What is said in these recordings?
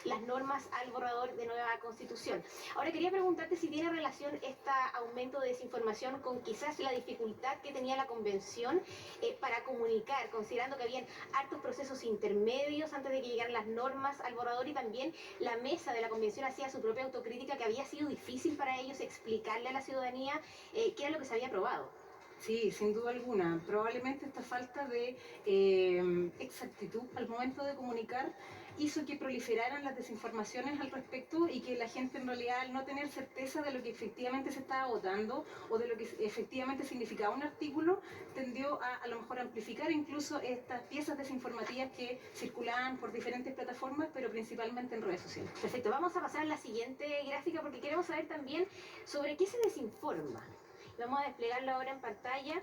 las normas al borrador de nueva constitución. Ahora quería preguntarte si tiene relación este aumento de desinformación con quizás la dificultad que tenía la convención para comunicar, considerando que habían hartos procesos intermedios antes de que llegaran las normas al borrador, y también la mesa de la convención hacía su propia autocrítica, que había sido difícil para ellos explicarle a la ciudadanía qué era lo que se había aprobado. Sí, sin duda alguna. Probablemente esta falta de exactitud al momento de comunicar hizo que proliferaran las desinformaciones al respecto y que la gente en realidad, al no tener certeza de lo que efectivamente se estaba votando o de lo que efectivamente significaba un artículo, tendió a lo mejor amplificar incluso estas piezas desinformativas que circulaban por diferentes plataformas, pero principalmente en redes sociales. Perfecto, vamos a pasar a la siguiente gráfica porque queremos saber también sobre qué se desinforma. Vamos a desplegarlo ahora en pantalla.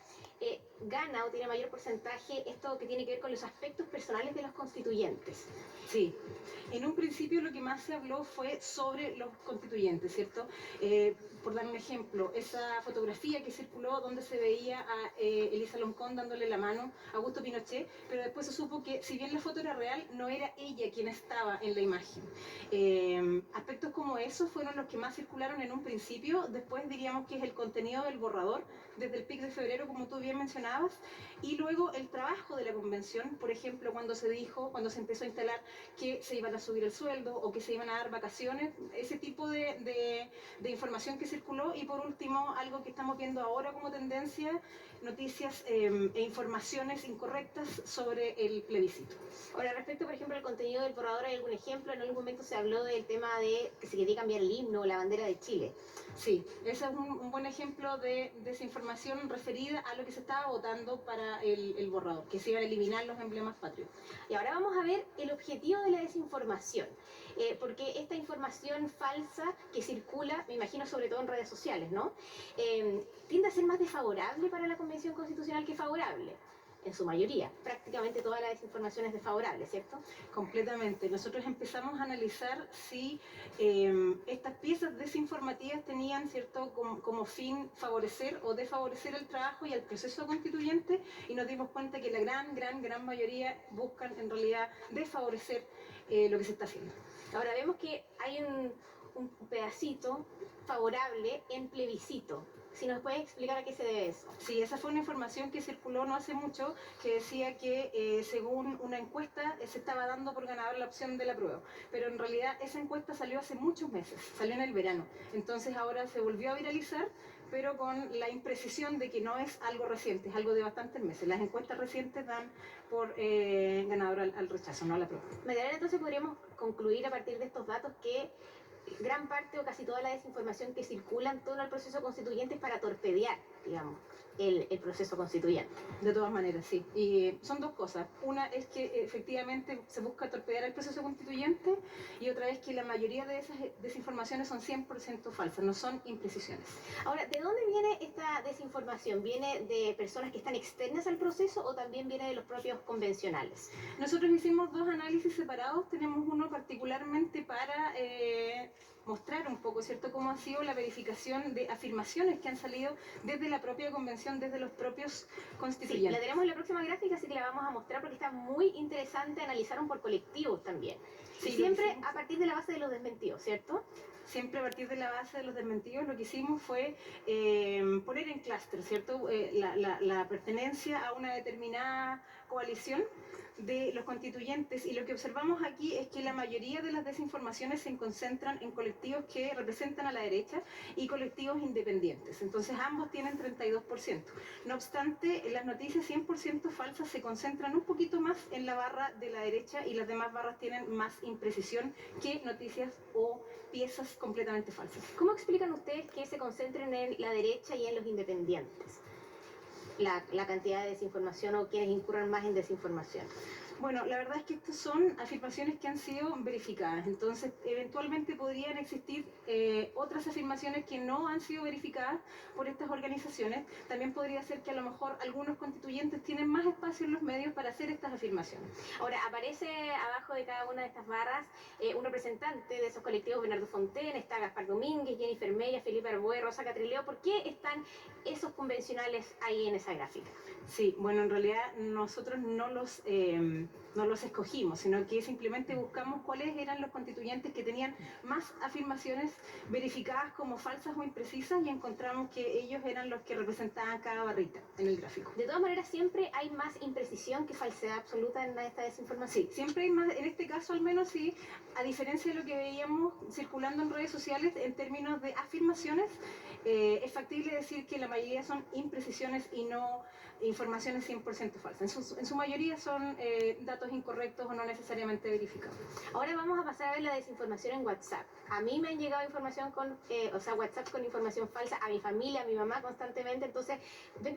Gana o tiene mayor porcentaje esto que tiene que ver con los aspectos personales de los constituyentes. Sí, en un principio lo que más se habló fue sobre los constituyentes, ¿cierto? Por dar un ejemplo, esa fotografía que circuló donde se veía a Elisa Loncón dándole la mano a Augusto Pinochet, pero después se supo que si bien la foto era real, no era ella quien estaba en la imagen. Aspectos como esos fueron los que más circularon en un principio. Después diríamos que es el contenido del borrador, desde el PIC de febrero, como tú bien mencionabas, y luego el trabajo de la convención, por ejemplo, cuando se empezó a instalar que se iban a subir el sueldo o que se iban a dar vacaciones, ese tipo de información que circuló. Y por último, algo que estamos viendo ahora como tendencia, noticias e informaciones incorrectas sobre el plebiscito. Ahora, respecto, por ejemplo, al contenido del borrador, ¿hay algún ejemplo? En algún momento se habló del tema de que se quería cambiar el himno o la bandera de Chile. Sí, ese es un buen ejemplo de desinformación referida a lo que se estaba votando para el borrador, que se iban a eliminar los emblemas patrios. Y ahora vamos a ver el objetivo de la desinformación, porque esta información falsa que circula, me imagino sobre todo en redes sociales, ¿no? Tiende a ser más desfavorable para la Convención Constitucional que favorable. En su mayoría, prácticamente toda la desinformación es desfavorable, ¿cierto? Completamente. Nosotros empezamos a analizar si estas piezas desinformativas tenían, ¿cierto?, como fin favorecer o desfavorecer el trabajo y el proceso constituyente, y nos dimos cuenta que la gran mayoría buscan en realidad desfavorecer lo que se está haciendo. Ahora vemos que hay un pedacito favorable en plebiscito. Si nos puedes explicar a qué se debe eso. Sí, esa fue una información que circuló no hace mucho, que decía que según una encuesta se estaba dando por ganador la opción del apruebo, pero en realidad esa encuesta salió hace muchos meses, salió en el verano, entonces ahora se volvió a viralizar, pero con la imprecisión de que no es algo reciente, es algo de bastantes meses. Las encuestas recientes dan por ganador al rechazo, no al apruebo. Medianamente, entonces podríamos concluir a partir de estos datos que gran parte o casi toda la desinformación que circula en torno al proceso constituyente es para torpedear, digamos, el proceso constituyente. De todas maneras, sí. Y son dos cosas. Una es que efectivamente se busca torpedear el proceso constituyente, y otra es que la mayoría de esas desinformaciones son 100% falsas, no son imprecisiones. Ahora, ¿de dónde viene esta desinformación? ¿Viene de personas que están externas al proceso o también viene de los propios convencionales? Nosotros hicimos dos análisis separados. Tenemos uno particularmente para mostrar un poco, ¿cierto?, cómo ha sido la verificación de afirmaciones que han salido desde la propia convención, desde los propios constituyentes. Sí, la tenemos en la próxima gráfica, así que la vamos a mostrar porque está muy interesante. Analizaron por colectivos también. Sí, y siempre a partir de la base de los desmentidos, ¿cierto? Siempre a partir de la base de los desmentidos. Lo que hicimos fue poner en clúster, ¿cierto?, la pertenencia a una determinada coalición de los constituyentes, y lo que observamos aquí es que la mayoría de las desinformaciones se concentran en colectivos que representan a la derecha y colectivos independientes. Entonces ambos tienen 32%. No obstante, las noticias 100% falsas se concentran un poquito más en la barra de la derecha, y las demás barras tienen más imprecisión que noticias o piezas completamente falsas. ¿Cómo explican ustedes que se concentren en la derecha y en los independientes? La cantidad de desinformación o quienes incurran más en desinformación. Bueno, la verdad es que estas son afirmaciones que han sido verificadas, entonces eventualmente podrían existir otras afirmaciones que no han sido verificadas por estas organizaciones. También podría ser que a lo mejor algunos constituyentes tienen más espacio en los medios para hacer estas afirmaciones. Ahora, aparece abajo de cada una de estas barras un representante de esos colectivos: Bernardo Fontaine, está Gaspar Domínguez, Jennifer Mella, Felipe Arboe, Rosa Catrileo. ¿Por qué están esos convencionales ahí en esa gráfica? Sí, bueno, en realidad nosotros no los no los escogimos, sino que simplemente buscamos cuáles eran los constituyentes que tenían más afirmaciones verificadas como falsas o imprecisas y encontramos que ellos eran los que representaban cada barrita en el gráfico. De todas maneras, siempre hay más imprecisión que falsedad absoluta en esta desinformación. Sí, siempre hay más, en este caso al menos sí, a diferencia de lo que veíamos circulando en redes sociales en términos de afirmaciones, es factible decir que la mayoría son imprecisiones y no informaciones 100% falsas. En su mayoría son datos incorrectos o no necesariamente verificados. Ahora vamos a pasar a ver la desinformación en WhatsApp. A mí me han llegado información WhatsApp con información falsa, a mi familia, a mi mamá constantemente, entonces ven